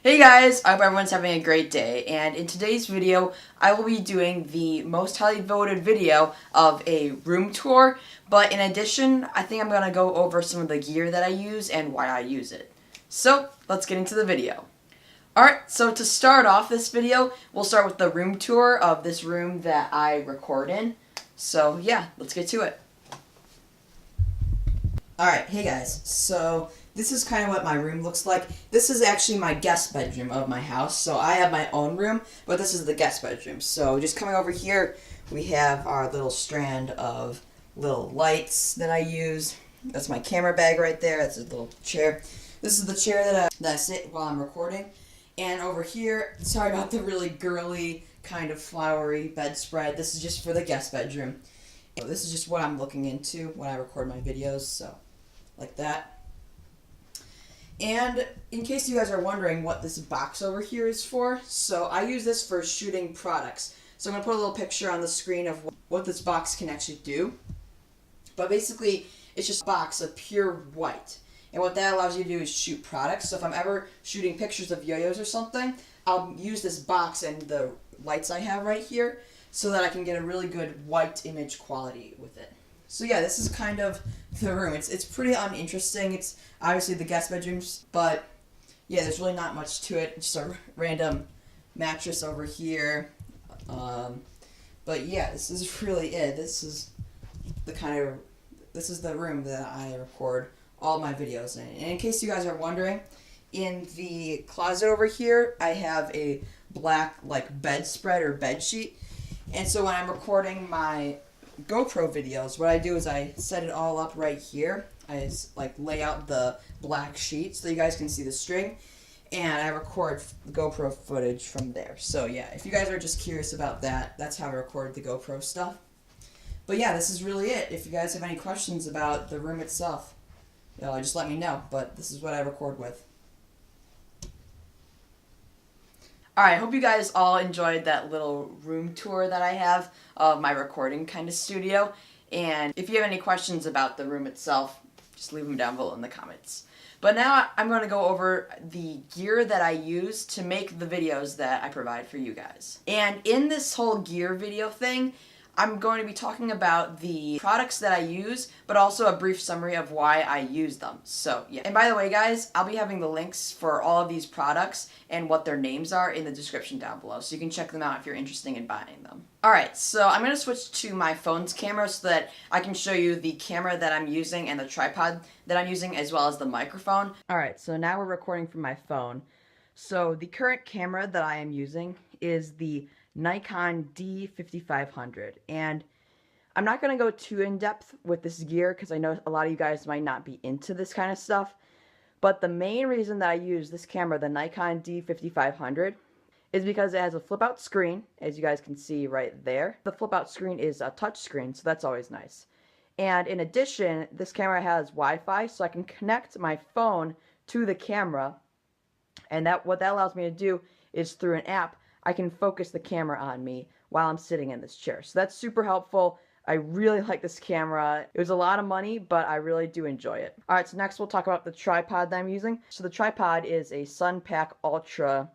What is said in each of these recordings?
Hey guys, I hope everyone's having a great day, and in today's video, I will be doing the most highly voted video of a room tour, but in addition, I think I'm going to go over some of the gear that I use and why I use it. So, let's get into the video. Alright, so to start off this video, we'll start with the room tour of this room that I record in. So yeah, let's get to it. Alright, hey guys, so this is kind of what my room looks like. This is actually my guest bedroom of my house, so I have my own room, but this is the guest bedroom. So just coming over here, we have our little strand of little lights that I use. That's my camera bag right there, that's a little chair. This is the chair that I sit while I'm recording. And over here, sorry about the really girly, kind of flowery bedspread. This is just for the guest bedroom. So this is just what I'm looking into when I record my videos, so like that. And in case you guys are wondering what this box over here is for, so I use this for shooting products. So I'm going to put a little picture on the screen of what this box can actually do. But basically, it's just a box of pure white. And what that allows you to do is shoot products. So if I'm ever shooting pictures of yo-yos or something, I'll use this box and the lights I have right here so that I can get a really good white image quality with it. So yeah, this is kind of the room. It's pretty uninteresting. It's obviously the guest bedrooms, but yeah, there's really not much to it. Just a random mattress over here. But yeah, this is really it. This is the room that I record all my videos in. And in case you guys are wondering, in the closet over here, I have a black bedspread or bed sheet. And so when I'm recording my GoPro videos, what I do is I set it all up right here. I lay out the black sheet so you guys can see the string, and I record the GoPro footage from there. So yeah, if you guys are just curious about that, that's how I record the GoPro stuff. But yeah, this is really it. If you guys have any questions about the room itself, just let me know. But this is what I record with. Alright, I hope you guys all enjoyed that little room tour that I have of my recording kind of studio. And if you have any questions about the room itself, just leave them down below in the comments. But now I'm going to go over the gear that I use to make the videos that I provide for you guys. And in this whole gear video thing, I'm going to be talking about the products that I use, but also a brief summary of why I use them. So, yeah. And by the way, guys, I'll be having the links for all of these products and what their names are in the description down below, so you can check them out if you're interested in buying them. Alright, so I'm going to switch to my phone's camera so that I can show you the camera that I'm using and the tripod that I'm using, as well as the microphone. Alright, so now we're recording from my phone. So the current camera that I am using is the Nikon D5500, and I'm not going to go too in-depth with this gear because I know a lot of you guys might not be into this kind of stuff, but the main reason that I use this camera, the Nikon D5500, is because it has a flip-out screen, as you guys can see right there. The flip-out screen is a touch screen, so that's always nice. And in addition, this camera has Wi-Fi, so I can connect my phone to the camera, and what that allows me to do is through an app, I can focus the camera on me while I'm sitting in this chair. So that's super helpful. I really like this camera. It was a lot of money, but I really do enjoy it. Alright, so next we'll talk about the tripod that I'm using. So the tripod is a Sunpak Ultra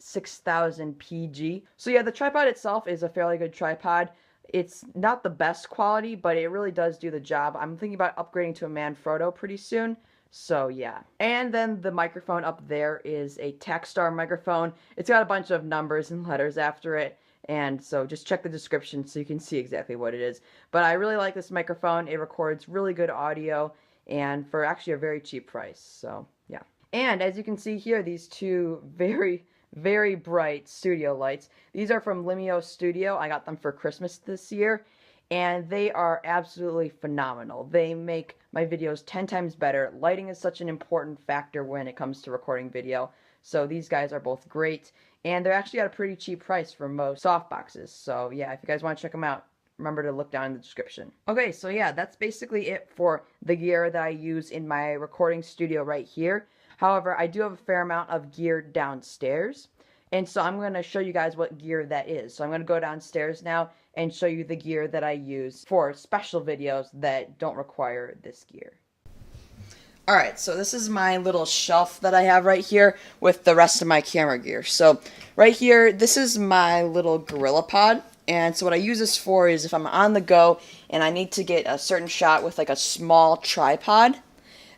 6000 PG. So yeah, the tripod itself is a fairly good tripod. It's not the best quality, but it really does do the job. I'm thinking about upgrading to a Manfrotto pretty soon. So yeah. And then the microphone up there is a Techstar microphone. It's got a bunch of numbers and letters after it, and so just check the description so you can see exactly what it is. But I really like this microphone. It records really good audio, and for actually a very cheap price. So yeah. And as you can see here, these two very bright studio lights. These are from Limio Studio. I got them for Christmas this year, and they are absolutely phenomenal. They make my videos 10 times better. Lighting is such an important factor when it comes to recording video. So these guys are both great, and they're actually at a pretty cheap price for most softboxes. So yeah, if you guys want to check them out, remember to look down in the description. Okay, so yeah, that's basically it for the gear that I use in my recording studio right here. However, I do have a fair amount of gear downstairs, and so I'm going to show you guys what gear that is. So I'm going to go downstairs now and show you the gear that I use for special videos that don't require this gear. Alright, so this is my little shelf that I have right here with the rest of my camera gear. So right here, this is my little Gorilla Pod. And so what I use this for is if I'm on the go and I need to get a certain shot with like a small tripod,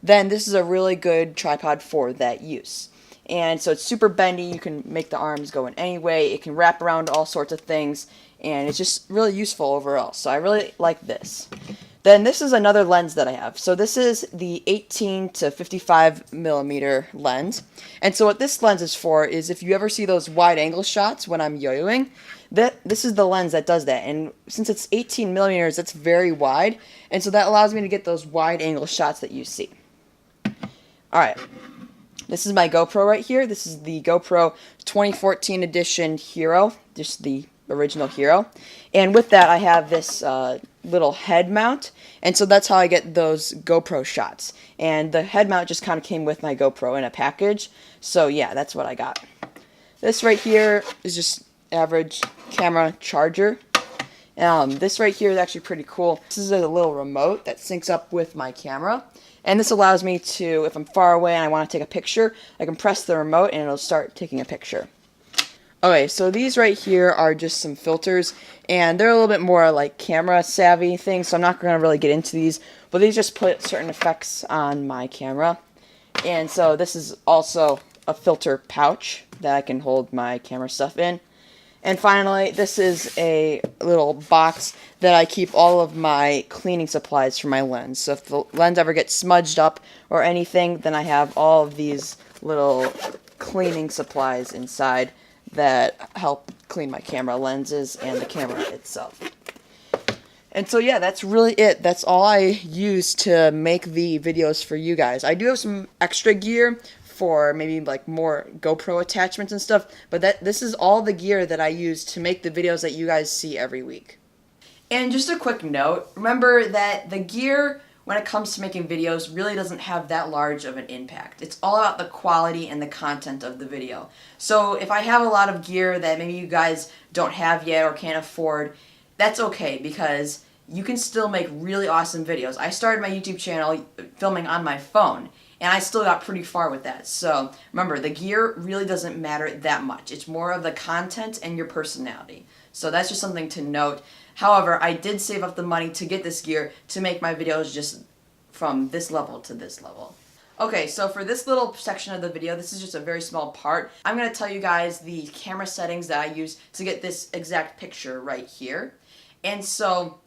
then this is a really good tripod for that use. And so it's super bendy, you can make the arms go in any way, it can wrap around all sorts of things, and it's just really useful overall. So I really like this. Then this is another lens that I have. So this is the 18 to 55 millimeter lens. And so what this lens is for is if you ever see those wide angle shots when I'm yo-yoing, this is the lens that does that. And since it's 18 millimeters, that's very wide. And so that allows me to get those wide angle shots that you see. Alright, this is my GoPro right here. This is the GoPro 2014 edition Hero, just the original Hero. And with that I have this little head mount, and so that's how I get those GoPro shots. And the head mount just kind of came with my GoPro in a package, so yeah, that's what I got. This right here is just average camera charger. This right here is actually pretty cool. This is a little remote that syncs up with my camera, and this allows me to, if I'm far away and I want to take a picture, I can press the remote and it'll start taking a picture. Okay, so these right here are just some filters, and they're a little bit more like camera savvy things, so I'm not going to really get into these, but these just put certain effects on my camera. And so this is also a filter pouch that I can hold my camera stuff in. And finally, this is a little box that I keep all of my cleaning supplies for my lens. So if the lens ever gets smudged up or anything, then I have all of these little cleaning supplies inside that help clean my camera lenses and the camera itself. And so yeah, that's really it. That's all I use to make the videos for you guys. I do have some extra gear for maybe like more GoPro attachments and stuff, but this is all the gear that I use to make the videos that you guys see every week. And just a quick note, remember that the gear when it comes to making videos really doesn't have that large of an impact. It's all about the quality and the content of the video. So if I have a lot of gear that maybe you guys don't have yet or can't afford, that's okay, because you can still make really awesome videos. I started my YouTube channel filming on my phone, and I still got pretty far with that. So remember, the gear really doesn't matter that much. It's more of the content and your personality. So that's just something to note. However, I did save up the money to get this gear to make my videos just from this level to this level. Okay, so for this little section of the video, this is just a very small part. I'm going to tell you guys the camera settings that I use to get this exact picture right here. And so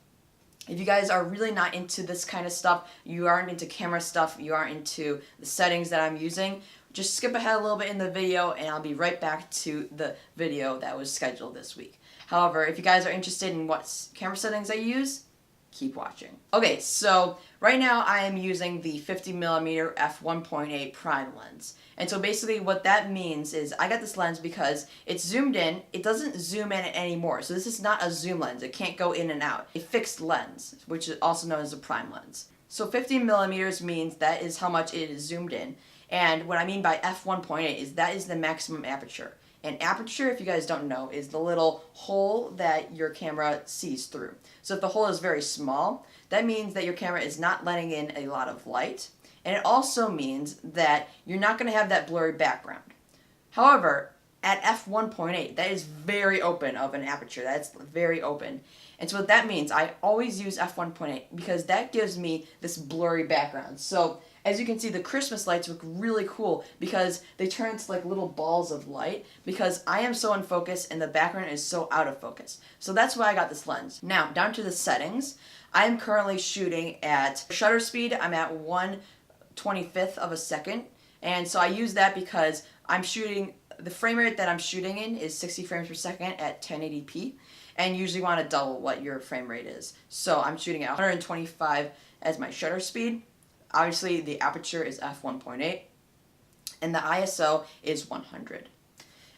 if you guys are really not into this kind of stuff, you aren't into camera stuff, you aren't into the settings that I'm using, just skip ahead a little bit in the video and I'll be right back to the video that was scheduled this week. However, if you guys are interested in what camera settings I use, keep watching. Okay, so right now I am using the 50mm f1.8 prime lens. And so basically what that means is I got this lens because it's zoomed in, it doesn't zoom in anymore. So this is not a zoom lens, it can't go in and out. A fixed lens, which is also known as a prime lens. So 50mm means that is how much it is zoomed in. And what I mean by f1.8 is that is the maximum aperture. And aperture, if you guys don't know, is the little hole that your camera sees through. So if the hole is very small, that means that your camera is not letting in a lot of light. And it also means that you're not going to have that blurry background. However, at f1.8, that is very open of an aperture. That's very open. And so what that means, I always use f1.8 because that gives me this blurry background. So as you can see, the Christmas lights look really cool because they turn into like little balls of light because I am so in focus and the background is so out of focus. So that's why I got this lens. Now, down to the settings. I am currently shooting at shutter speed. I'm at 1/25th of a second. And so I use that because I'm shooting, the frame rate that I'm shooting in is 60 frames per second at 1080p. And you usually want to double what your frame rate is. So I'm shooting at 125 as my shutter speed. Obviously, the aperture is f1.8, and the ISO is 100.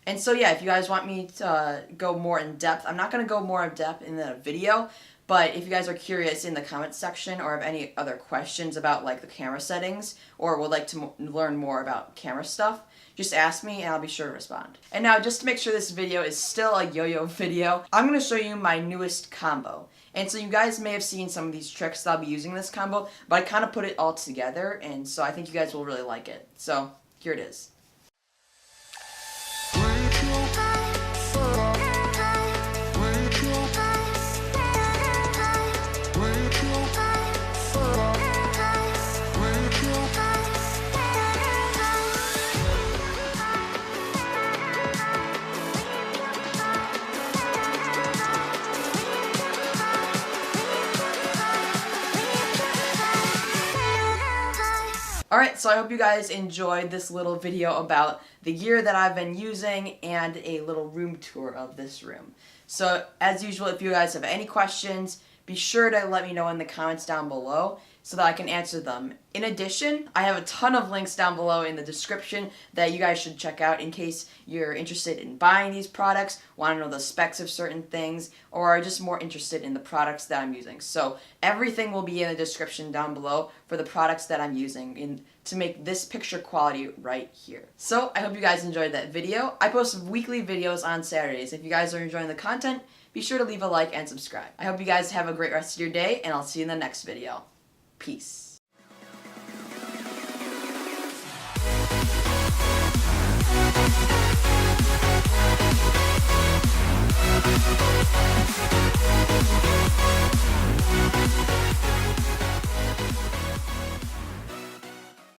And so, yeah, if you guys want me to go more in depth, I'm not going to go more in depth in the video, but if you guys are curious in the comments section or have any other questions about like the camera settings or would like to learn more about camera stuff, just ask me and I'll be sure to respond. And now, just to make sure this video is still a yo-yo video, I'm going to show you my newest combo. And so you guys may have seen some of these tricks that I'll be using in this combo, but I kind of put it all together, and so I think you guys will really like it. So here it is. Alright, so I hope you guys enjoyed this little video about the gear that I've been using and a little room tour of this room. So, as usual, if you guys have any questions, be sure to let me know in the comments down below so that I can answer them. In addition, I have a ton of links down below in the description that you guys should check out in case you're interested in buying these products, want to know the specs of certain things, or are just more interested in the products that I'm using. So everything will be in the description down below for the products that I'm using to make this picture quality right here. So I hope you guys enjoyed that video. I post weekly videos on Saturdays. If you guys are enjoying the content, be sure to leave a like and subscribe. I hope you guys have a great rest of your day, and I'll see you in the next video. Peace.